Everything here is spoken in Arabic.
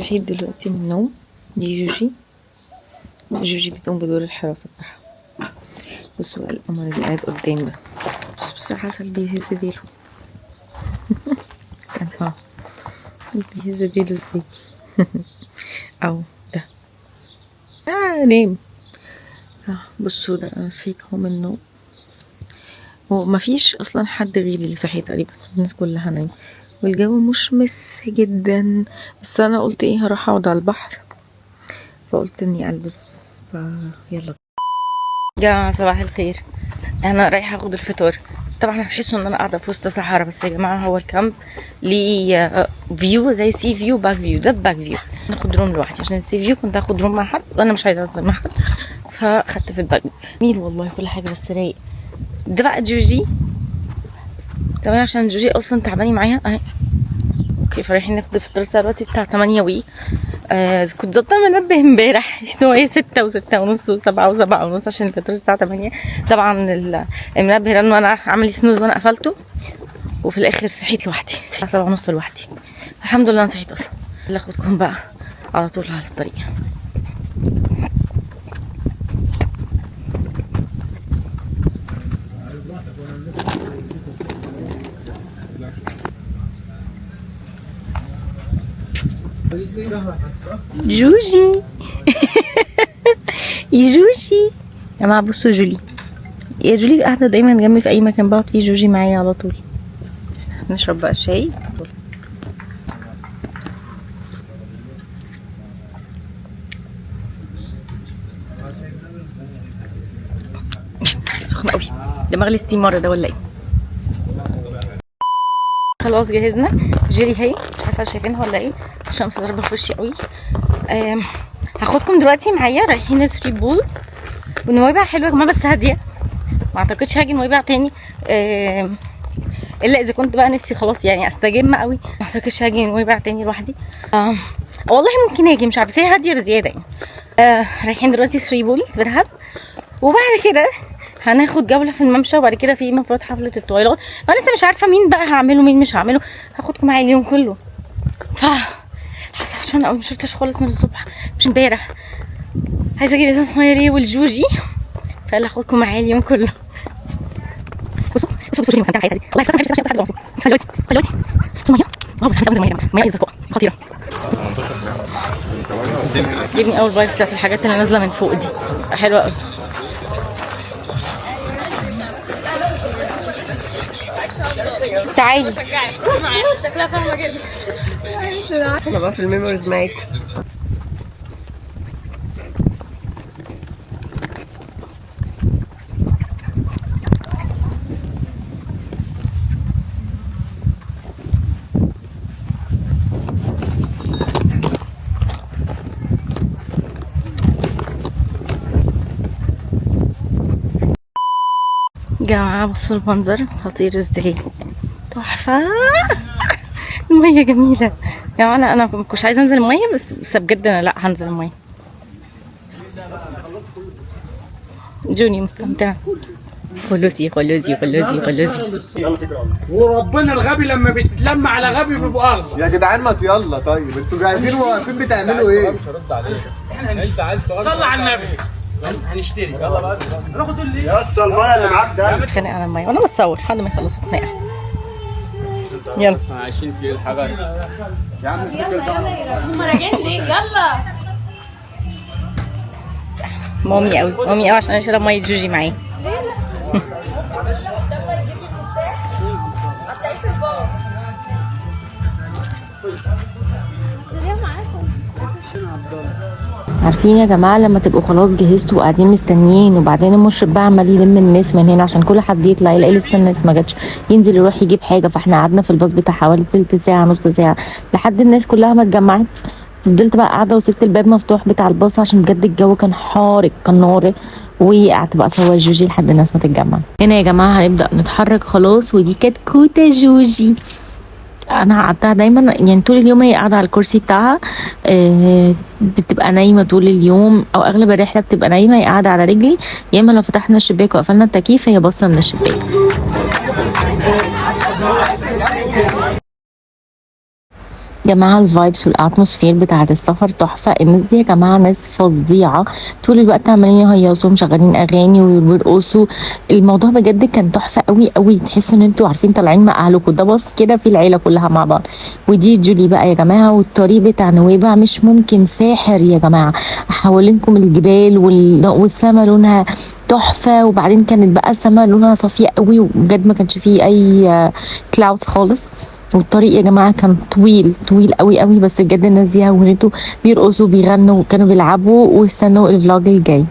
صحيت دلوقتي من النوم. دي جوجي بتقوم بدور الحراسة بتاعها. بصوا بقى القمر اللي قاعد قدام ده، بص حسن بيهز ديله. استنى بيهز ديله ازاي؟ او ده نام. بصوا ده انا صحيت اهو من النوم، ومفيش اصلا حد غيري اللي صحي تقريبا، الناس كلها نايمة والجو مشمس جدا. بس انا قلت ايه، هروح اقعد على البحر، فقلت اني البس. يلا جماعة صباح الخير، انا رايحة اخد الفطار. طبعا هتحسوا ان انا قاعدة في وسط صحراء، بس يا جماعة هو الكامب ليه فيو زي سي فيو باك فيو. ده باك فيو ناخد روم لوحدي، عشان السي فيو كنت هاخد روم مع حد وانا مش عايزة انزل مع حد، فاخدت في الباك. جميل والله كل حاجة بس رايق. ده بقى جوجي طبعا، عشان جوجي اصلا تعباني معايا اهي. اوكي فرايحين ناخد الفطار الساعة دلوقتي بتاع 8 وي. كنت ظابطه المنبه امبارح هو ايه 6 و6 ونص و7 و7 ونص عشان الفطار الساعه 8. طبعا المنبه رن وانا عامل سنوز وانا قفلته، وفي الاخر صحيت لوحدي الساعه 7 ونص لوحدي. الحمد لله انا صحيت اصلا. يلا اخدكم بقى على طول على الطريق. جوجي يا جوجي يا جماعه بصوا جولي. يا جولي قاعده دايما جنبي في اي مكان بقعد فيه، جوجي معايا على طول. نشرب بقى الشاي. سخن قوي، دماغ الاستيمار ده ولا ايه؟ خلاص جهزنا. جيلي هي مش عارفه شايفينها ولا ايه، الشمس ضاربه في وشي قوي. هاخدكم دلوقتي معايا رايحين 3 بولز، والنويبع حلوه يا جماعه بس هاديه. ما اعتقدش هاجي نويبع تاني الا اذا كنت بقى نفسي خلاص يعني استجم قوي. ما اعتقدش هاجي نويبع تاني لوحدي. والله ممكن اجي مش عارفه، بس هي هاديه بزياده يعني. رايحين دلوقتي 3 بولز في دهب، وبعد كده هناخد جوله في الممشى، وبعد كده في مفروض حفله التويلات. انا لسه مش عارفه مين بقى هعمله مين مش هعمله. هاخدكم معايا اليوم كله. حاسه عشان قوي، مشربتش خالص من الصبح، مش امبارح. عايزه اجيب ازازه ميه ليه والجوجي، فيلا هاخدكم معايا اليوم كله. بصوا شوفي مستمتعه بحياتها دي. الله يسلمك، مش لحد دلوقتي. دلوقتي بصوا ميه، واو بس هنستخدم ميه ازرق خطيره. جبني اول بايت بتاعت الحاجات اللي نازله من فوق دي، حلوه قوي. تعالي شكلها فاهمه جدا. انا بقى في الميموريز معاك. جماعة بصوا المنظر خطير ازاي، تحفة. المية جميلة يا جماعة. انا مش عايزة انزل المية، بس بجد انا لا هنزل المية. جوني مستمتعة. خلوزي وربنا الغبي لما بيتلم على غبي بيبقوا اغبى. يا جدعان ما يلا طيب، انتوا جاهزين واقفين بتعملوا ايه؟ مش هرد عليك، احنا هنشتغل. صلي على النبي هنشتري. يلا بقى هناخد اللي يا اسطى الميه اللي معاك ده. بتخانق على المية وانا بصور لحد ما يخلصوا خناقة. يلا عايشين في الحاجات يا عم. يلا هم راجعين ليه؟ يلا مامي قوي عشان اشرب مية جوجي معايا. عارفين يا جماعه لما تبقوا خلاص جهزتوا وقاعدين مستنيين، وبعدين المشرف بقى عمال يلم الناس من هنا عشان كل حد يطلع يلاقي لسه الناس ما جاتش، ينزل يروح يجيب حاجه. فاحنا قعدنا في الباص بتاع حوالي تلت ساعه نص ساعه لحد الناس كلها ما اتجمعت. فضلت بقى قاعده وسبت الباب مفتوح بتاع الباص عشان بجد الجو كان حارق، كان نار. وقعدت بقى اصور جوجي لحد الناس ما تتجمع. هنا يا جماعه هنبدا نتحرك خلاص، ودي كانت كوته جوجي. انا قعدتها دايما يعني طول اليوم، هي قاعده على الكرسي بتاعها. بتبقى نايمه طول اليوم، او اغلب الرحله بتبقى نايمه، هي قاعده على رجلي. يا اما لو فتحنا الشباك وقفلنا التكييف هي باصه من الشباك. جماعة الفايبس والاتموسفير بتاعة السفر تحفة. الناس دي يا جماعة ناس فظيعة، طول الوقت عمالين يهيصوا مشغلين اغاني ويرقصوا. الموضوع بجد كان تحفة قوي قوي، تحسوا ان انتوا عارفين طالعين مع اهلكم. ده بص كده في العيلة كلها مع بعض. ودي جولي بقى يا جماعة، والطريق بتاع نويبع مش ممكن، ساحر يا جماعة. حوالينكم الجبال والسما لونها تحفة، وبعدين كانت بقى السما لونها صافية قوي، وبجد ما كانش فيه اي كلاود خالص. والطريق يا جماعه كان طويل طويل قوي قوي، بس بجد الناس دي هونتوا، بيرقصوا بيغنوا وكانوا بيلعبوا، واستنوا الفلوج الجاي.